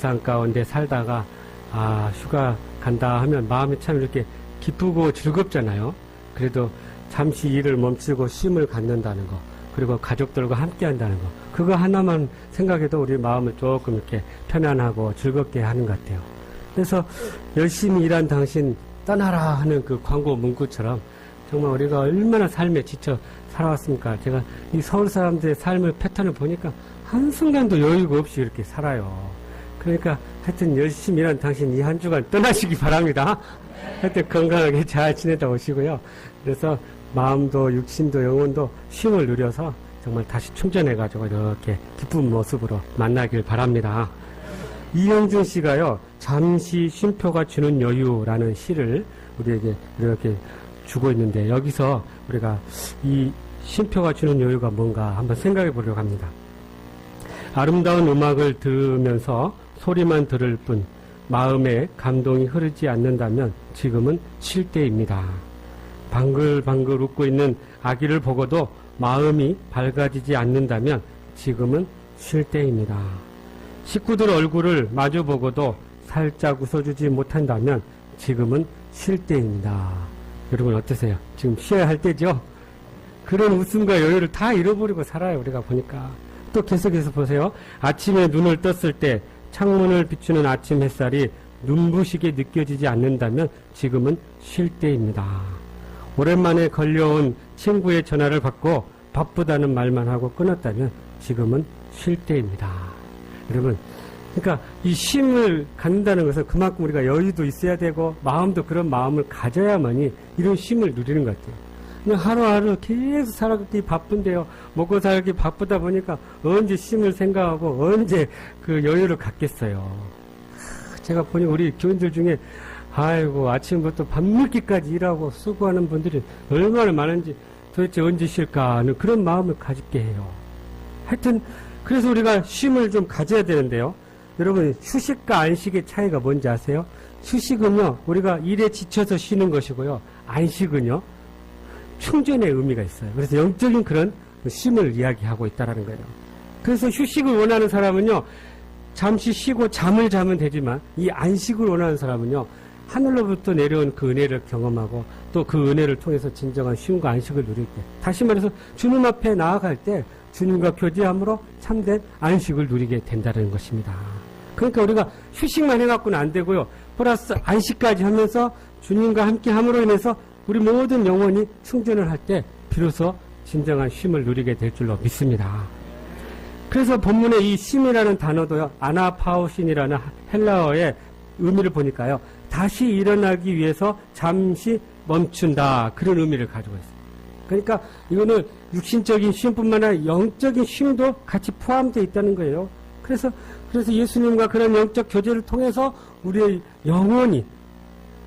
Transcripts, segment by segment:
일상 가운데 살다가 휴가 간다 하면 마음이 참 이렇게 기쁘고 즐겁잖아요. 그래도 잠시 일을 멈추고 쉼을 갖는다는 거, 그리고 가족들과 함께 한다는 거, 그거 하나만 생각해도 우리 마음을 조금 이렇게 편안하고 즐겁게 하는 것 같아요. 그래서 열심히 일한 당신 떠나라 하는 그 광고 문구처럼 정말 우리가 얼마나 삶에 지쳐 살아왔습니까? 제가 이 서울 사람들의 삶의 패턴을 보니까 한순간도 여유가 없이 이렇게 살아요. 그러니까 하여튼 열심히 일한 당신 이 한 주간 떠나시기 바랍니다. 하여튼 건강하게 잘 지내다 오시고요. 그래서 마음도 육신도 영혼도 쉼을 누려서 정말 다시 충전해가지고 이렇게 기쁜 모습으로 만나길 바랍니다. 이영준 씨가요, 잠시 쉼표가 주는 여유라는 시를 우리에게 이렇게 주고 있는데, 여기서 우리가 이 쉼표가 주는 여유가 뭔가 한번 생각해 보려고 합니다. 아름다운 음악을 들으면서 소리만 들을 뿐 마음에 감동이 흐르지 않는다면 지금은 쉴 때입니다. 방글방글 웃고 있는 아기를 보고도 마음이 밝아지지 않는다면 지금은 쉴 때입니다. 식구들 얼굴을 마주보고도 살짝 웃어주지 못한다면 지금은 쉴 때입니다. 여러분 어떠세요? 지금 쉬어야 할 때죠? 그런 웃음과 여유를 다 잃어버리고 살아요, 우리가 보니까. 또 계속해서 보세요. 아침에 눈을 떴을 때 창문을 비추는 아침 햇살이 눈부시게 느껴지지 않는다면 지금은 쉴 때입니다. 오랜만에 걸려온 친구의 전화를 받고 바쁘다는 말만 하고 끊었다면 지금은 쉴 때입니다. 여러분, 그러니까 이 쉼을 갖는다는 것은 그만큼 우리가 여유도 있어야 되고 마음도 그런 마음을 가져야만이 이런 쉼을 누리는 것 같아요. 그냥 하루하루 계속 살아가기 바쁜데요. 먹고 살기 바쁘다 보니까 언제 쉼을 생각하고 언제 그 여유를 갖겠어요. 제가 보니 우리 교인들 중에 아이고 아침부터 밤늦게까지 일하고 수고하는 분들이 얼마나 많은지 도대체 언제 쉴까 하는 그런 마음을 가지게 해요. 하여튼 그래서 우리가 쉼을 좀 가져야 되는데요. 여러분, 휴식과 안식의 차이가 뭔지 아세요? 휴식은요, 우리가 일에 지쳐서 쉬는 것이고요. 안식은요, 충전의 의미가 있어요. 그래서 영적인 그런 쉼을 이야기하고 있다는 거예요. 그래서 휴식을 원하는 사람은요, 잠시 쉬고 잠을 자면 되지만 이 안식을 원하는 사람은요, 하늘로부터 내려온 그 은혜를 경험하고 또 그 은혜를 통해서 진정한 쉼과 안식을 누릴 때, 다시 말해서 주님 앞에 나아갈 때 주님과 교제함으로 참된 안식을 누리게 된다는 것입니다. 그러니까 우리가 휴식만 해갖고는 안 되고요. 플러스 안식까지 하면서 주님과 함께 함으로 인해서 우리 모든 영혼이 충전을 할 때 비로소 진정한 쉼을 누리게 될 줄로 믿습니다. 그래서 본문의 이 쉼이라는 단어도요, 아나파우신이라는 헬라어의 의미를 보니까요, 다시 일어나기 위해서 잠시 멈춘다, 그런 의미를 가지고 있습니다. 그러니까 이거는 육신적인 쉼뿐만 아니라 영적인 쉼도 같이 포함되어 있다는 거예요. 그래서 예수님과 그런 영적 교제를 통해서 우리의 영혼이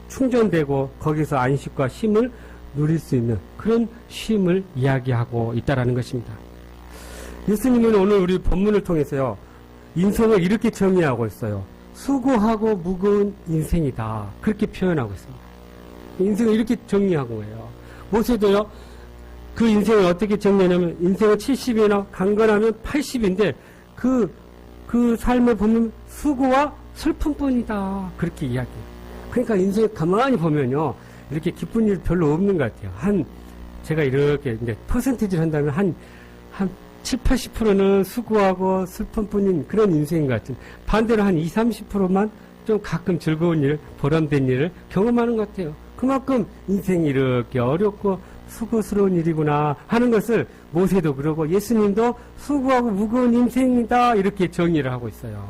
충전되고 거기서 안식과 쉼을 누릴 수 있는 그런 쉼을 이야기하고 있다는 것입니다. 예수님은 오늘 우리 본문을 통해서요, 인생을 이렇게 정의하고 있어요. 수고하고 무거운 인생이다, 그렇게 표현하고 있습니다. 인생을 이렇게 정의하고 해요. 모세도요, 그 인생을 어떻게 정리하냐면 인생은 70이나 강건하면 80인데 그 삶을 보면 수고와 슬픔뿐이다, 그렇게 이야기해요. 그러니까 인생을 가만히 보면요, 이렇게 기쁜 일 별로 없는 것 같아요. 제가 이렇게 이제 퍼센티지를 한다면 한 7, 80%는 수고하고 슬픔뿐인 그런 인생인 것 같은, 반대로 한 20, 30%만 좀 가끔 즐거운 일, 보람된 일을 경험하는 것 같아요. 그만큼 인생이 이렇게 어렵고 수고스러운 일이구나 하는 것을 모세도 그러고 예수님도 수고하고 무거운 인생이다, 이렇게 정의를 하고 있어요.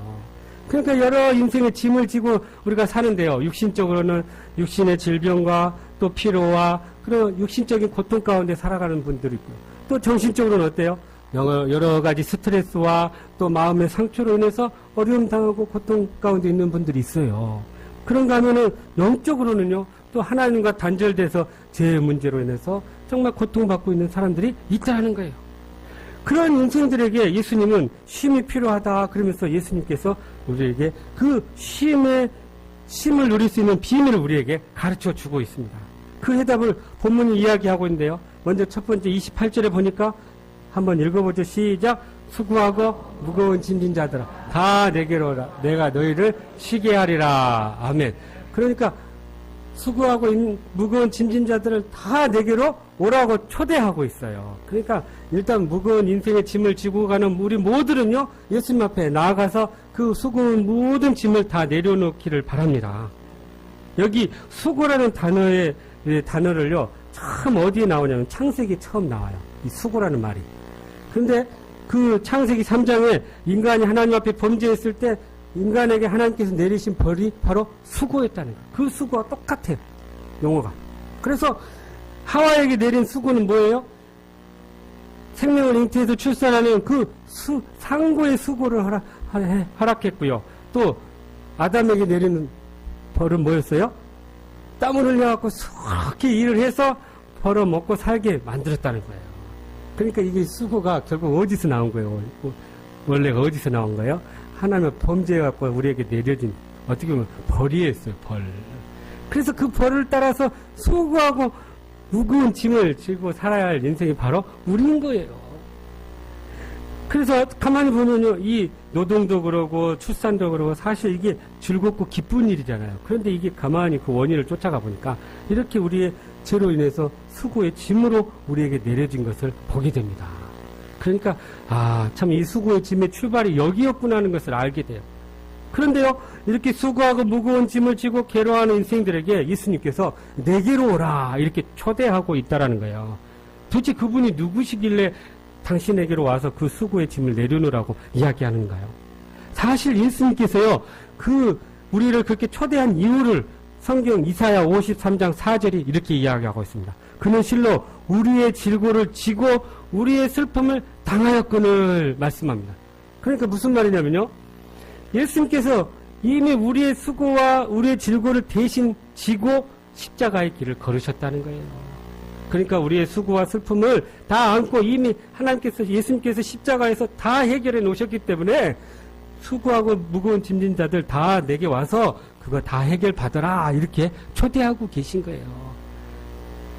그러니까 여러 인생의 짐을 지고 우리가 사는데요, 육신적으로는 육신의 질병과 또 피로와 그런 육신적인 고통 가운데 살아가는 분들이 있고요. 또 정신적으로는 어때요? 여러 가지 스트레스와 또 마음의 상처로 인해서 어려움 당하고 고통 가운데 있는 분들이 있어요. 그런가 하면은 영적으로는요, 또 하나님과 단절돼서 죄의 문제로 인해서 정말 고통받고 있는 사람들이 있다는 거예요. 그런 인생들에게 예수님은 쉼이 필요하다 그러면서 예수님께서 우리에게 그 쉼을 누릴 수 있는 비밀을 우리에게 가르쳐 주고 있습니다. 그 해답을 본문이 이야기하고 있는데요. 먼저 첫 번째 28절에 보니까 한번 읽어보죠. 시작. 수고하고 무거운 짐진 자들아 다 내게로 오라. 내가 너희를 쉬게 하리라. 아멘. 그러니까 수고하고 무거운 짐진 자들을 다 내게로 오라고 초대하고 있어요. 그러니까 일단 무거운 인생의 짐을 지고 가는 우리 모두는요, 예수님 앞에 나아가서 그 수고한 모든 짐을 다 내려놓기를 바랍니다. 여기 수고라는 단어를요, 처음 어디에 나오냐면 창세기 처음 나와요. 이 수고라는 말이. 그런데 그 창세기 3장에 인간이 하나님 앞에 범죄했을 때 인간에게 하나님께서 내리신 벌이 바로 수고였다는 거예요. 그 수고와 똑같아요. 용어가. 그래서 하와에게 내린 수고는 뭐예요? 생명을 잉태해서 출산하는 그 상고의 수고를 허락했고요. 또 아담에게 내리는 벌은 뭐였어요? 땀을 흘려갖고 수고롭게 일을 해서 벌어먹고 살게 만들었다는 거예요. 그러니까 이게 수고가 결국 어디서 나온 거예요? 원래가 어디서 나온 거예요? 하나님의 범죄해갖고 우리에게 내려진 어떻게 보면 벌이었어요. 벌. 그래서 그 벌을 따라서 수고하고 무거운 짐을 지고 살아야 할 인생이 바로 우리인 거예요. 그래서 가만히 보면요, 이 노동도 그러고 출산도 그러고 사실 이게 즐겁고 기쁜 일이잖아요. 그런데 이게 가만히 그 원인을 쫓아가 보니까 이렇게 우리의 죄로 인해서 수고의 짐으로 우리에게 내려진 것을 보게 됩니다. 그러니까 참 이 수고의 짐의 출발이 여기였구나 하는 것을 알게 돼요. 그런데요, 이렇게 수고하고 무거운 짐을 지고 괴로워하는 인생들에게 예수님께서 내게로 오라 이렇게 초대하고 있다라는 거예요. 도대체 그분이 누구시길래 당신에게로 와서 그 수고의 짐을 내려놓으라고 이야기하는가요? 사실 예수님께서요, 우리를 그렇게 초대한 이유를 성경 이사야 53장 4절이 이렇게 이야기하고 있습니다. 그는 실로 우리의 질고를 지고 우리의 슬픔을 당하였거늘 말씀합니다. 그러니까 무슨 말이냐면요, 예수님께서 이미 우리의 수고와 우리의 질고를 대신 지고 십자가의 길을 걸으셨다는 거예요. 그러니까 우리의 수고와 슬픔을 다 안고 이미 예수님께서 십자가에서 다 해결해 놓으셨기 때문에 수고하고 무거운 짐진 자들 다 내게 와서 그거 다 해결받아라 이렇게 초대하고 계신 거예요.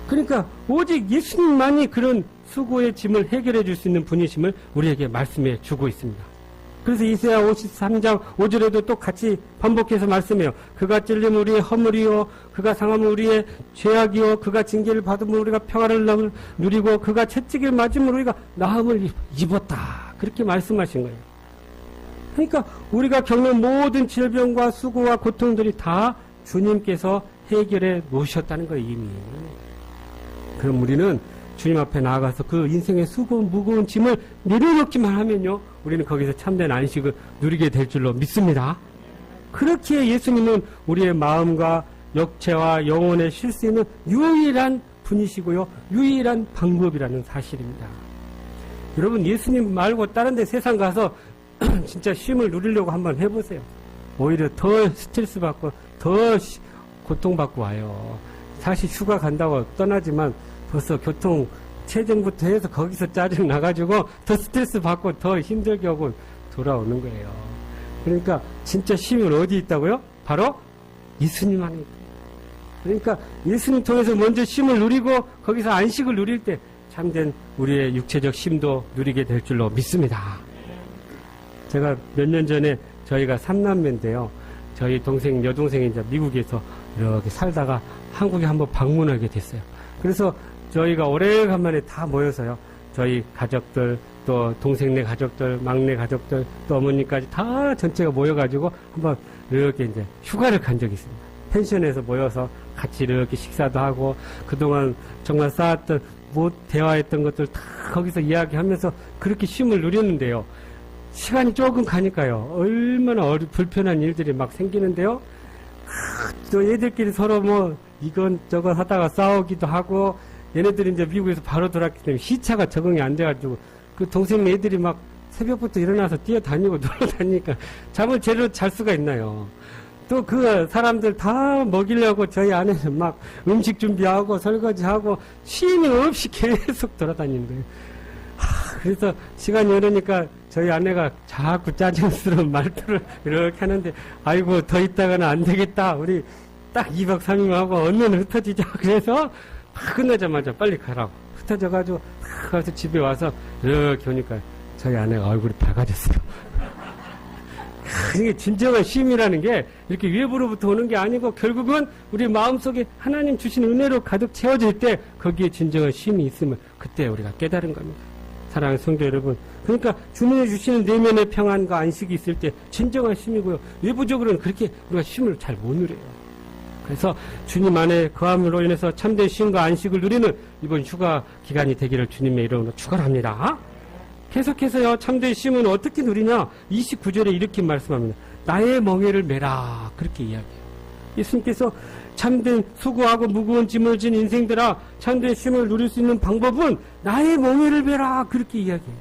그러니까 오직 예수님만이 그런 수고의 짐을 해결해 줄 수 있는 분이심을 우리에게 말씀해 주고 있습니다. 그래서 이사야 53장 5절에도 또 같이 반복해서 말씀해요. 그가 찔림 우리의 허물이요, 그가 상함은 우리의 죄악이요, 그가 징계를 받으면 우리가 평화를 누리고 그가 채찍을 맞으면 우리가 나음을 입었다. 그렇게 말씀하신 거예요. 그러니까 우리가 겪는 모든 질병과 수고와 고통들이 다 주님께서 해결해 놓으셨다는 거예요, 이미. 그럼 우리는 주님 앞에 나아가서 그 인생의 무거운 짐을 내려놓기만 하면요, 우리는 거기서 참된 안식을 누리게 될 줄로 믿습니다. 그렇게 예수님은 우리의 마음과 육체와 영혼에 쉴 수 있는 유일한 분이시고요, 유일한 방법이라는 사실입니다. 여러분, 예수님 말고 다른 데 세상 가서 진짜 쉼을 누리려고 한번 해보세요. 오히려 더 스트레스 받고 더 고통받고 와요. 사실 휴가 간다고 떠나지만 벌써 교통 체증부터 해서 거기서 짜증 나가지고 더 스트레스 받고 더 힘들게 하고 돌아오는 거예요. 그러니까 진짜 쉼은 어디 있다고요? 바로 예수님 안에 있다. 그러니까 예수님 통해서 먼저 쉼을 누리고 거기서 안식을 누릴 때 참된 우리의 육체적 쉼도 누리게 될 줄로 믿습니다. 제가 몇 년 전에 저희가 3남매인데요. 저희 여동생이 이제 미국에서 이렇게 살다가 한국에 한번 방문하게 됐어요. 그래서 저희가 오래간만에 다 모여서요. 저희 가족들, 또 동생네 가족들, 막내 가족들, 또 어머니까지 다 전체가 모여가지고 한번 이렇게 이제 휴가를 간 적이 있습니다. 펜션에서 모여서 같이 이렇게 식사도 하고 그동안 정말 쌓았던 대화했던 것들 다 거기서 이야기하면서 그렇게 쉼을 누렸는데요. 시간이 조금 가니까요. 얼마나 불편한 일들이 막 생기는데요. 또 얘들끼리 서로 이건 하다가 싸우기도 하고, 얘네들이 이제 미국에서 바로 돌아왔기 때문에 시차가 적응이 안 돼가지고, 그 동생 애들이 막 새벽부터 일어나서 뛰어다니고 놀러다니니까 잠을 제대로 잘 수가 있나요? 또 그 사람들 다 먹이려고 저희 아내는 막 음식 준비하고 설거지하고 쉼이 없이 계속 돌아다니는 거예요. 그래서 시간이 흐르니까 저희 아내가 자꾸 짜증스러운 말투를 이렇게 하는데, 아이고, 더 있다가는 안 되겠다. 우리 딱 2박 3일 하고 얼른 흩어지자. 그래서 막 끝나자마자 빨리 가라고. 흩어져가지고 딱 가서 집에 와서 이렇게 오니까 저희 아내가 얼굴이 밝아졌어요. 이게 진정한 쉼이라는 게 이렇게 외부로부터 오는 게 아니고 결국은 우리 마음속에 하나님 주신 은혜로 가득 채워질 때 거기에 진정한 쉼이 있으면 그때 우리가 깨달은 겁니다. 사랑하는 성도 여러분, 그러니까 주님이 주시는 내면의 평안과 안식이 있을 때 진정한 쉼이고요. 외부적으로는 그렇게 우리가 쉼을 잘 못 누려요. 그래서 주님 안에 거함으로 인해서 참된 쉼과 안식을 누리는 이번 휴가 기간이 되기를 주님의 이름으로 축원합니다. 계속해서요, 참된 쉼은 어떻게 누리냐? 29절에 이렇게 말씀합니다. 나의 멍에를 메라. 그렇게 이야기해요. 예수님께서 참된 수고하고 무거운 짐을 진 인생들아, 참된 쉼을 누릴 수 있는 방법은 나의 멍에를 메라. 그렇게 이야기해요.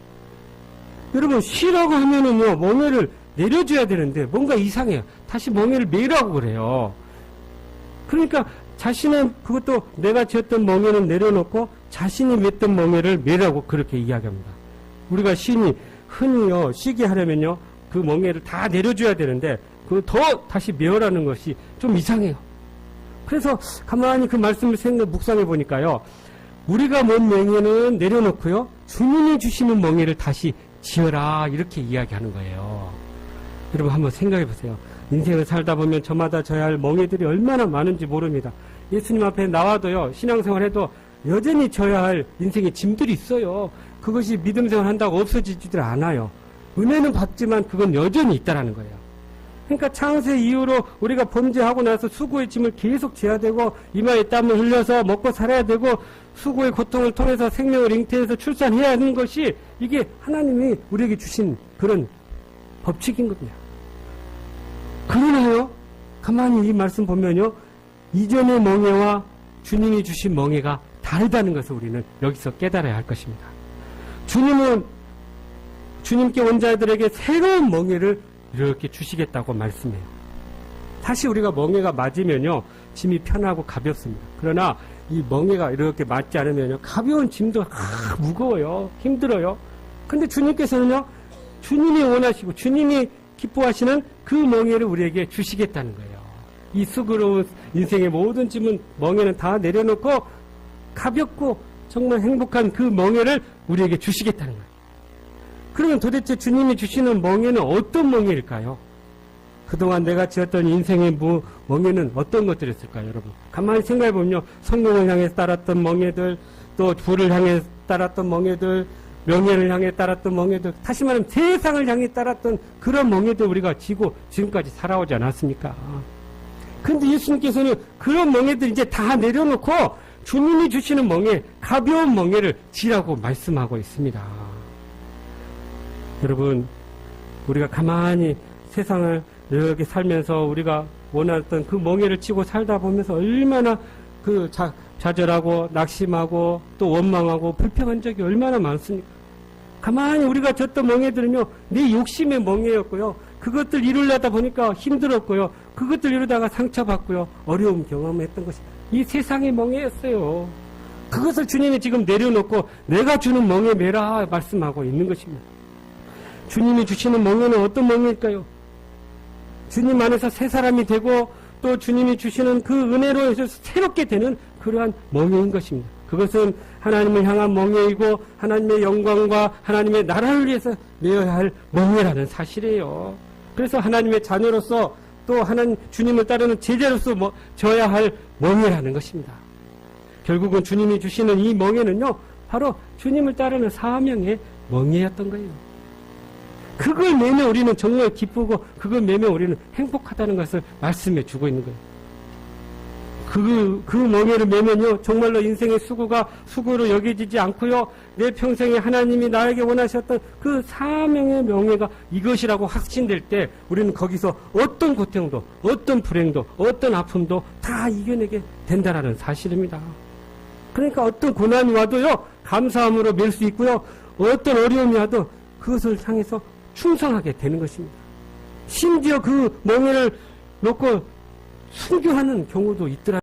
여러분, 쉬라고 하면은요, 멍에를 내려줘야 되는데 뭔가 이상해요. 다시 멍에를 메라고 그래요. 그러니까 자신은 그것도 내가 지었던 멍에는 내려놓고 자신이 맸던 멍에를 메라고 그렇게 이야기합니다. 우리가 흔히요, 쉬게 하려면요, 그 멍에를 다 내려줘야 되는데, 다시 메어라는 것이 좀 이상해요. 그래서 가만히 그 말씀을 묵상해 보니까요, 우리가 먼 멍에는 내려놓고요, 주님이 주시는 멍에를 다시 지어라, 이렇게 이야기하는 거예요. 여러분 한번 생각해 보세요. 인생을 살다 보면 저마다 져야 할 멍에들이 얼마나 많은지 모릅니다. 예수님 앞에 나와도요, 신앙생활 해도 여전히 져야 할 인생의 짐들이 있어요. 그것이 믿음생활 한다고 없어지지들 않아요. 은혜는 받지만 그건 여전히 있다라는 거예요. 그러니까 창세 이후로 우리가 범죄하고 나서 수고의 짐을 계속 져야 되고 이마에 땀을 흘려서 먹고 살아야 되고 수고의 고통을 통해서 생명을 잉태해서 출산해야 하는 것이 이게 하나님이 우리에게 주신 그런 법칙인 겁니다. 그러나요, 가만히 이 말씀 보면요, 이전의 멍에와 주님이 주신 멍에가 다르다는 것을 우리는 여기서 깨달아야 할 것입니다. 주님은 주님께 온 자들에게 새로운 멍에를 이렇게 주시겠다고 말씀해요. 다시 우리가 멍에가 맞으면요, 짐이 편하고 가볍습니다. 그러나 이 멍에가 이렇게 맞지 않으면요, 가벼운 짐도 무거워요. 힘들어요. 근데 주님께서는요, 주님이 원하시고 주님이 기뻐하시는 그 멍에를 우리에게 주시겠다는 거예요. 이 수고로운 인생의 모든 짐은 멍에는 다 내려놓고 가볍고 정말 행복한 그 멍에를 우리에게 주시겠다는 거예요. 그러면 도대체 주님이 주시는 멍에는 어떤 멍에일까요? 그동안 내가 지었던 인생의 멍에는 어떤 것들이었을까요, 여러분? 가만히 생각해보면요, 성공을 향해 따랐던 멍에들, 또 부를 향해 따랐던 멍에들, 명예를 향해 따랐던 멍에들, 다시 말하면 세상을 향해 따랐던 그런 멍에들 우리가 지고 지금까지 살아오지 않았습니까? 그런데 예수님께서는 그런 멍에들 이제 다 내려놓고 주님이 주시는 멍에, 가벼운 멍에를 지라고 말씀하고 있습니다. 여러분, 우리가 가만히 세상을 이렇게 살면서 우리가 원했던 그 멍에를 치고 살다 보면서 얼마나 그 좌절하고 낙심하고 또 원망하고 불평한 적이 얼마나 많습니까? 가만히 우리가 졌던 멍에들은요, 내 욕심의 멍에였고요, 그것들 이루려다 보니까 힘들었고요, 그것들 이루다가 상처받고요, 어려움 경험했던 것이 이 세상의 멍에였어요. 그것을 주님이 지금 내려놓고 내가 주는 멍에 메라 말씀하고 있는 것입니다. 주님이 주시는 멍에는 어떤 멍에일까요? 주님 안에서 새 사람이 되고 또 주님이 주시는 그 은혜로 해서 새롭게 되는 그러한 멍에인 것입니다. 그것은 하나님을 향한 멍에이고 하나님의 영광과 하나님의 나라를 위해서 메어야 할 멍에라는 사실이에요. 그래서 하나님의 자녀로서 또 주님을 따르는 제자로서 져야 할 멍에라는 것입니다. 결국은 주님이 주시는 이 멍에는요, 바로 주님을 따르는 사명의 멍에였던 거예요. 그걸 매면 우리는 정말 기쁘고 그걸 매면 우리는 행복하다는 것을 말씀해 주고 있는 거예요. 그 멍에를 매면요, 정말로 인생의 수고가 수고로 여겨지지 않고요, 내 평생에 하나님이 나에게 원하셨던 그 사명의 명예가 이것이라고 확신될 때 우리는 거기서 어떤 고통도, 어떤 불행도, 어떤 아픔도 다 이겨내게 된다는 사실입니다. 그러니까 어떤 고난이 와도요, 감사함으로 맬 수 있고요, 어떤 어려움이 와도 그것을 향해서 충성하게 되는 것입니다. 심지어 그 멍에를 놓고 순교하는 경우도 있더라.